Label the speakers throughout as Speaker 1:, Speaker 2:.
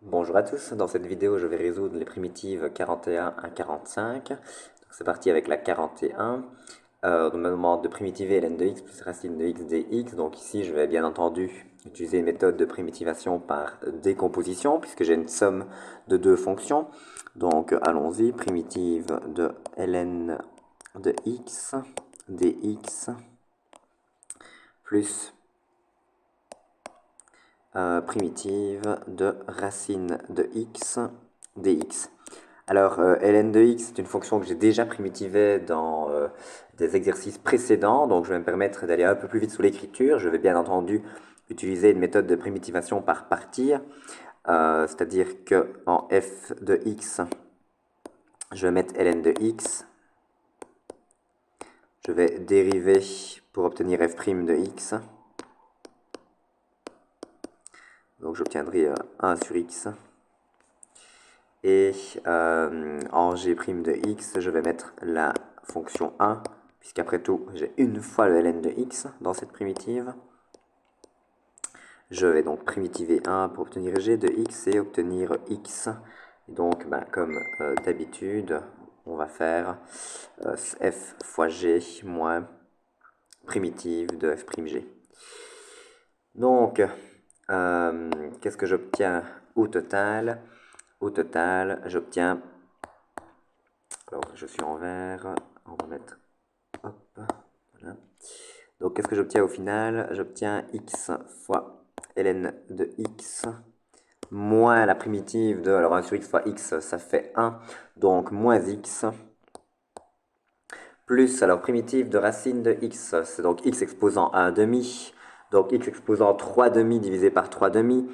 Speaker 1: Bonjour à tous, dans cette vidéo je vais résoudre les primitives 41 à 45. C'est parti avec la 41. On me demande de primitiver ln de x plus racine de x dx. Donc ici je vais bien entendu utiliser une méthode de primitivation par décomposition puisque j'ai une somme de deux fonctions. Donc allons-y, primitive de ln de x dx plus primitive de racine de x dx. Alors, ln de x, c'est une fonction que j'ai déjà primitivée dans des exercices précédents, donc je vais me permettre d'aller un peu plus vite sous l'écriture. Je vais bien entendu utiliser une méthode de primitivation par partir, c'est-à-dire que en f de x, je vais mettre ln de x, je vais dériver pour obtenir f' de x, donc j'obtiendrai 1 sur x. Et en g' de x, je vais mettre la fonction 1, puisqu'après tout, j'ai une fois le ln de x dans cette primitive. Je vais donc primitiver 1 pour obtenir g de x et obtenir x. Et donc, comme d'habitude, on va faire f fois g moins primitive de f'g. Donc, qu'est-ce que j'obtiens au total? Au total, j'obtiens... Alors, je suis en vert. On va mettre... Hop, voilà. Donc, qu'est-ce que j'obtiens au final? J'obtiens x fois ln de x moins la primitive de... Alors, 1 sur x fois x, ça fait 1. Donc, moins x plus, alors, primitive de racine de x. C'est donc x exposant 1 demi. Donc, x exposant 3 demi divisé par 3 demi.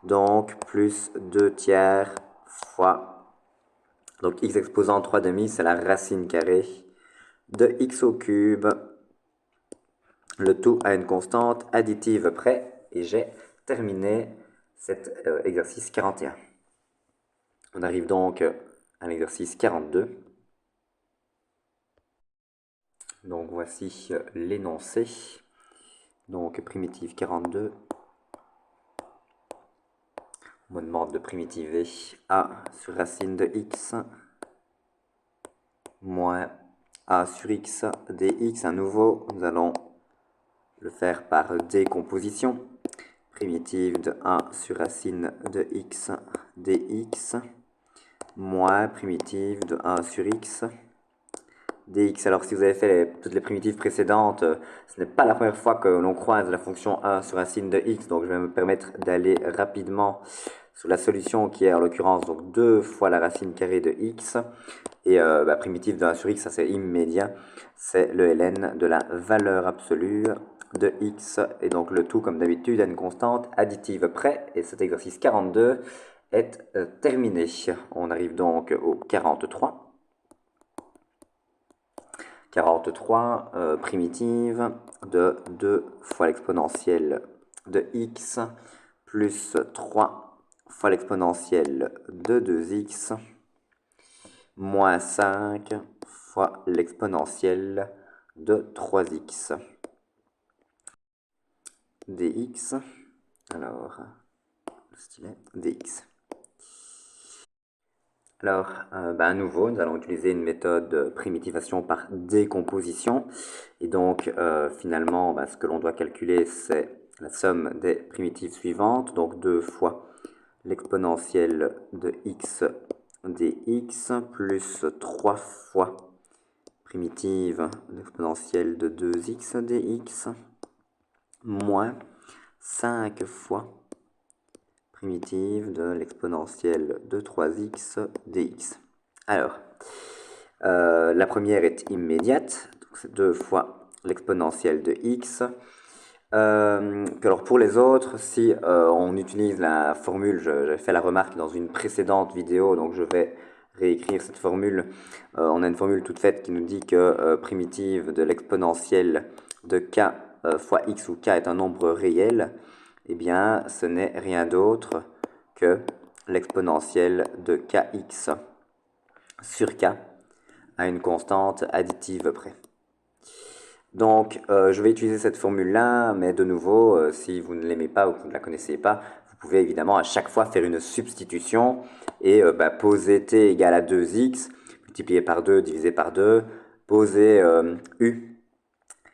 Speaker 1: Donc, plus 2 tiers fois... Donc, x exposant 3 demi, c'est la racine carrée de x au cube. Le tout à une constante additive près. Et j'ai terminé cet exercice 41. On arrive donc à l'exercice 42. Donc voici l'énoncé. Donc primitive 42. On me demande de primitiver a sur racine de x moins a sur x dx. À nouveau, nous allons le faire par décomposition. Primitive de 1 sur racine de x dx moins primitive de 1 sur x dx. Alors si vous avez fait toutes les primitives précédentes, ce n'est pas la première fois que l'on croise la fonction 1 sur racine de x, donc je vais me permettre d'aller rapidement sur la solution qui est en l'occurrence donc 2 fois la racine carrée de x. Et primitive de 1 sur x, ça c'est immédiat, c'est le ln de la valeur absolue de x, et donc le tout comme d'habitude à une constante additive près, et cet exercice 42 est terminé. On arrive donc au 43. 43, primitive de 2 fois l'exponentielle de x plus 3 fois l'exponentielle de 2x moins 5 fois l'exponentielle de 3x dx. Alors, le stylet dx. Alors, à nouveau, nous allons utiliser une méthode de primitivation par décomposition. Et donc, finalement, ce que l'on doit calculer, c'est la somme des primitives suivantes. Donc, 2 fois l'exponentielle de x dx plus 3 fois primitive l'exponentielle de 2x dx moins 5 fois primitive de l'exponentielle de 3x dx. Alors, la première est immédiate, donc c'est 2 fois l'exponentielle de x. Alors pour les autres, si on utilise la formule, j'ai fait la remarque dans une précédente vidéo, donc je vais réécrire cette formule. On a une formule toute faite qui nous dit que primitive de l'exponentielle de k fois x, où k est un nombre réel, eh bien ce n'est rien d'autre que l'exponentielle de kx sur k à une constante additive près. Donc, je vais utiliser cette formule-là, mais de nouveau, si vous ne l'aimez pas ou que vous ne la connaissez pas, vous pouvez évidemment à chaque fois faire une substitution et poser t égale à 2x, multiplié par 2, divisé par 2, poser u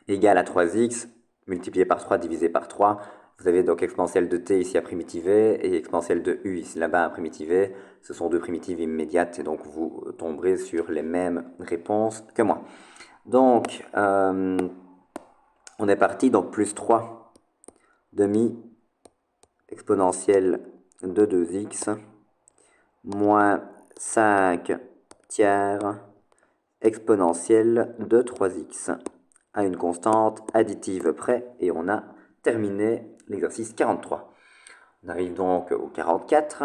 Speaker 1: égale à 3x, multiplié par 3, divisé par 3. Vous avez donc exponentielle de t ici à primitiver et exponentielle de u ici là-bas à primitiver. Ce sont deux primitives immédiates et donc vous tomberez sur les mêmes réponses que moi. Donc, on est parti, donc plus 3 demi exponentielle de 2x moins 5 tiers exponentielle de 3x à une constante additive près et on a terminé l'exercice 43. On arrive donc au 44.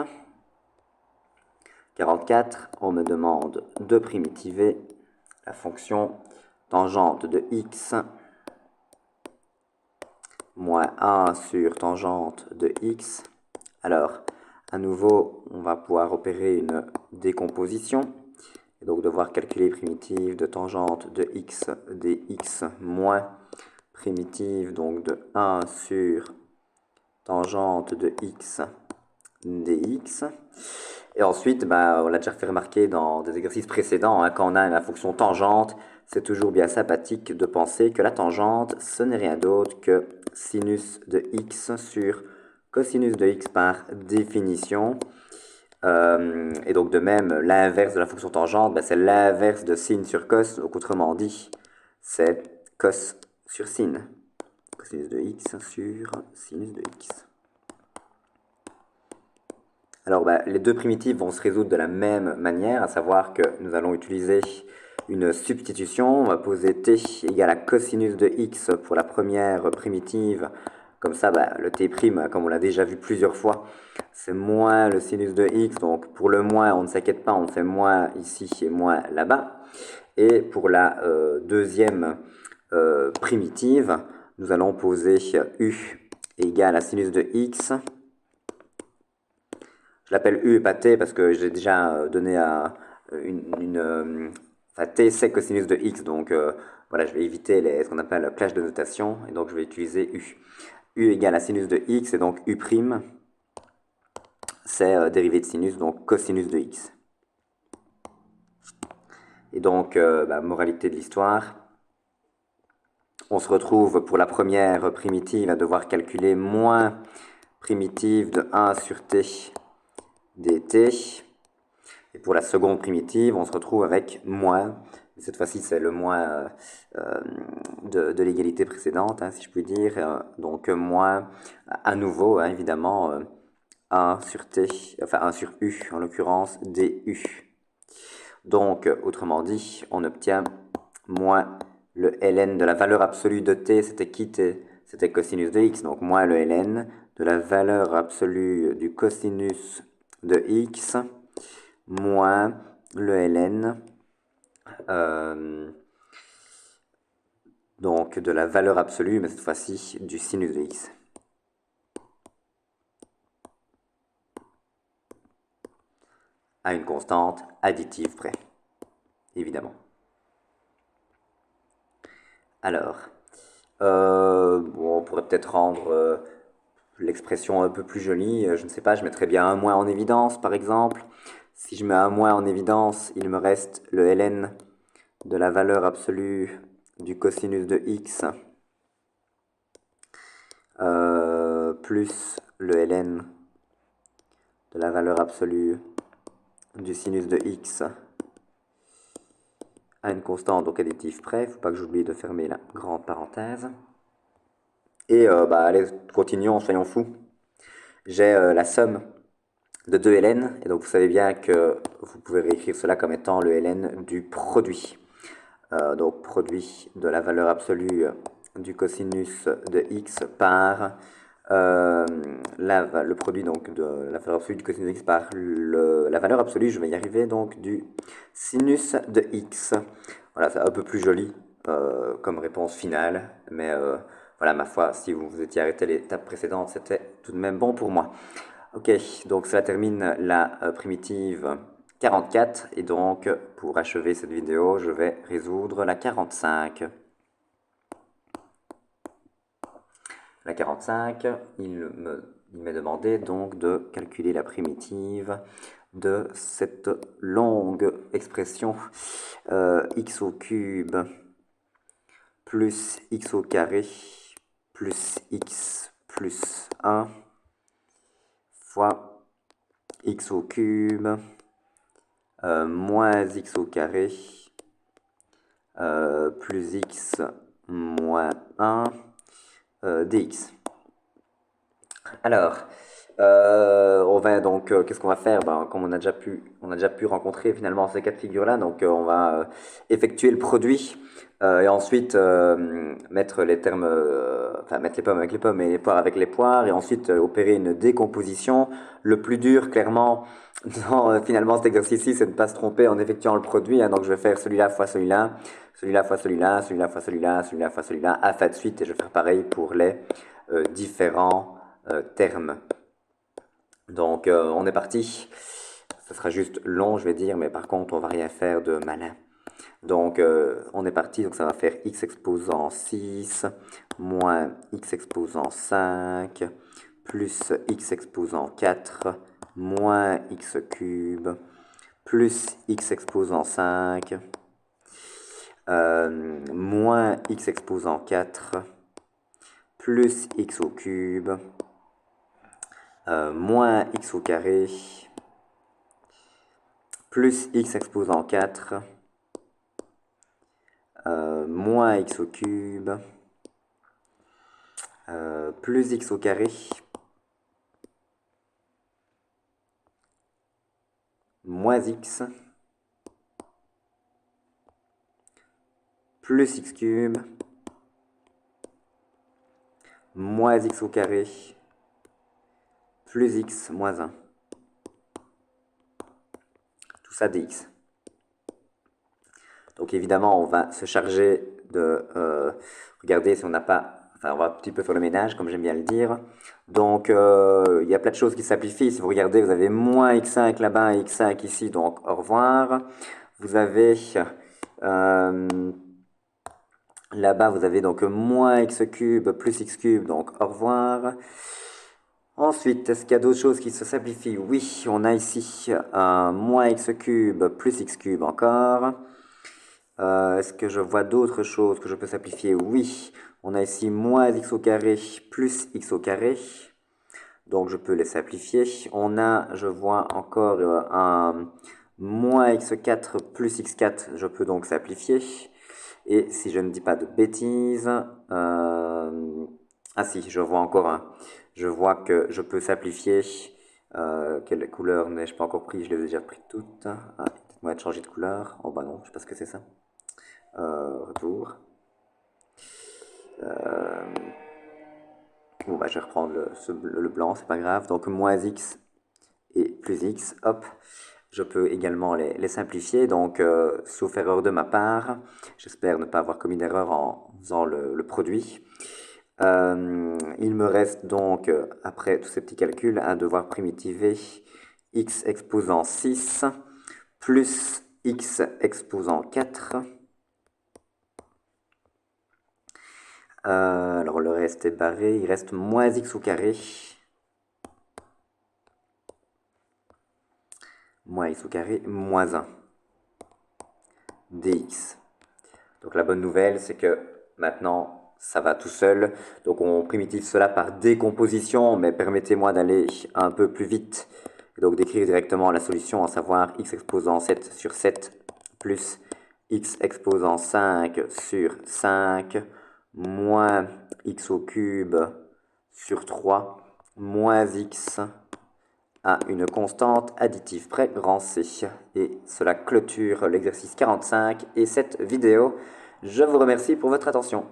Speaker 1: 44, on me demande de primitiver la fonction tangente de x moins 1 sur tangente de x. Alors, à nouveau, on va pouvoir opérer une décomposition. Et donc devoir calculer primitive de tangente de x dx moins primitive donc de 1 sur tangente de x dx. Et ensuite, on l'a déjà fait remarquer dans des exercices précédents, hein, quand on a la fonction tangente, c'est toujours bien sympathique de penser que la tangente, ce n'est rien d'autre que sinus de x sur cosinus de x par définition. Et donc de même, l'inverse de la fonction tangente, c'est l'inverse de sin sur cos. Donc autrement dit, c'est cos sur sin. Cosinus de x sur sinus de x. Alors les deux primitives vont se résoudre de la même manière, à savoir que nous allons utiliser une substitution. On va poser t égale à cosinus de x pour la première primitive. Comme ça, le t', comme on l'a déjà vu plusieurs fois, c'est moins le sinus de x. Donc pour le moins, on ne s'inquiète pas, on fait moins ici et moins là-bas. Et pour la deuxième primitive, nous allons poser u égale à sinus de x. Je l'appelle u et pas t parce que j'ai déjà donné t c'est cosinus de x, donc voilà, je vais éviter ce qu'on appelle le clash de notation, et donc je vais utiliser u. U égale à sinus de x, et donc u', c'est dérivée de sinus, donc cosinus de x. Et donc, moralité de l'histoire, on se retrouve pour la première primitive à devoir calculer moins primitive de 1 sur t dt. Et pour la seconde primitive, on se retrouve avec moins. Cette fois-ci, c'est le moins de l'égalité précédente, hein, si je puis dire. Donc moins, à nouveau, hein, évidemment, 1 sur t, enfin 1 sur u, en l'occurrence, du. Donc, autrement dit, on obtient moins le ln de la valeur absolue de t, c'était qui t? C'était cosinus de x, donc moins le ln de la valeur absolue du cosinus de x, moins le ln donc de la valeur absolue, mais cette fois-ci du sinus de x. À une constante additive près, évidemment. Alors, on pourrait peut-être rendre l'expression un peu plus jolie. Je ne sais pas, je mettrais bien un moins en évidence, par exemple. Si je mets un moins en évidence, il me reste le ln de la valeur absolue du cosinus de x plus le ln de la valeur absolue du sinus de x à une constante, donc additive près. Il ne faut pas que j'oublie de fermer la grande parenthèse. Et allez, continuons, soyons fous. J'ai la somme de 2 ln, et donc vous savez bien que vous pouvez réécrire cela comme étant le ln du produit. Donc produit de la valeur absolue du cosinus de x par le produit donc de la valeur absolue du cosinus de x par la valeur absolue, je vais y arriver, donc du sinus de x. Voilà, c'est un peu plus joli comme réponse finale, mais voilà, ma foi, si vous vous étiez arrêté à l'étape précédente, c'était tout de même bon pour moi. Ok, donc cela termine la primitive 44, et donc pour achever cette vidéo, je vais résoudre la 45. La 45, il Il m'est demandé donc de calculer la primitive de cette longue expression x au cube plus x au carré plus x plus 1 fois x au cube moins x au carré plus x moins 1 dx. Alors, on va donc, qu'est-ce qu'on va faire? Ben, comme on a déjà pu rencontrer finalement ces cas de figure-là, donc on va effectuer le produit et ensuite mettre les termes, enfin mettre les pommes avec les pommes et les poires avec les poires, et ensuite opérer une décomposition. Le plus dur, clairement, dans finalement cet exercice-ci, c'est de ne pas se tromper en effectuant le produit, hein. Donc je vais faire celui-là fois celui-là, celui-là fois celui-là, celui-là fois celui-là, celui-là fois celui-là, afin de suite, et je vais faire pareil pour les différents termes. Donc on est parti. Ce sera juste long, je vais dire, mais par contre on va rien faire de malin. Donc on est parti, donc ça va faire x exposant 6 moins x exposant 5 plus x exposant 4 moins x cube plus x exposant 5 moins x exposant 4 plus x au cube moins x au carré plus x exposant 4 moins x au cube plus x au carré moins x plus x cube moins x au carré plus x moins 1. Tout ça dx. Donc évidemment, on va se charger de regarder si on n'a pas... Enfin, on va un petit peu faire le ménage, comme j'aime bien le dire. Donc, il y a plein de choses qui s'amplifient. Si vous regardez, vous avez moins x5 là-bas et x5 ici, donc au revoir. Vous avez... là-bas, vous avez donc moins x cube plus x cube, donc au revoir. Ensuite, est-ce qu'il y a d'autres choses qui se simplifient? Oui, on a ici moins x cube plus x cube encore. Est-ce que je vois d'autres choses que je peux simplifier? Oui, on a ici moins x au carré plus x au carré. Donc je peux les simplifier. On a, je vois encore un moins x4 plus x4, je peux donc simplifier. Et si je ne dis pas de bêtises, ah si, je vois encore un. Je vois que je peux simplifier. Quelle couleur n'ai-je pas encore pris? Je les ai déjà pris toutes. Ah, peut-être moi de changer de couleur. Oh bah non, je sais pas ce que c'est ça. Retour. Bon bah je vais reprendre le blanc, c'est pas grave. Donc moins x et plus x, hop. Je peux également les simplifier, donc sauf erreur de ma part, j'espère ne pas avoir commis d'erreur en faisant le produit. Il me reste donc, après tous ces petits calculs, à devoir primitiver x exposant 6 plus x exposant 4. Alors le reste est barré, il reste moins x au carré. Moins x au carré, moins 1 dx. Donc la bonne nouvelle, c'est que maintenant, ça va tout seul. Donc on primitive cela par décomposition, mais permettez-moi d'aller un peu plus vite. Et donc d'écrire directement la solution, à savoir x exposant 7 sur 7 plus x exposant 5 sur 5 moins x au cube sur 3 moins x à une constante additive près grand C. Et cela clôture l'exercice 45 et cette vidéo. Je vous remercie pour votre attention.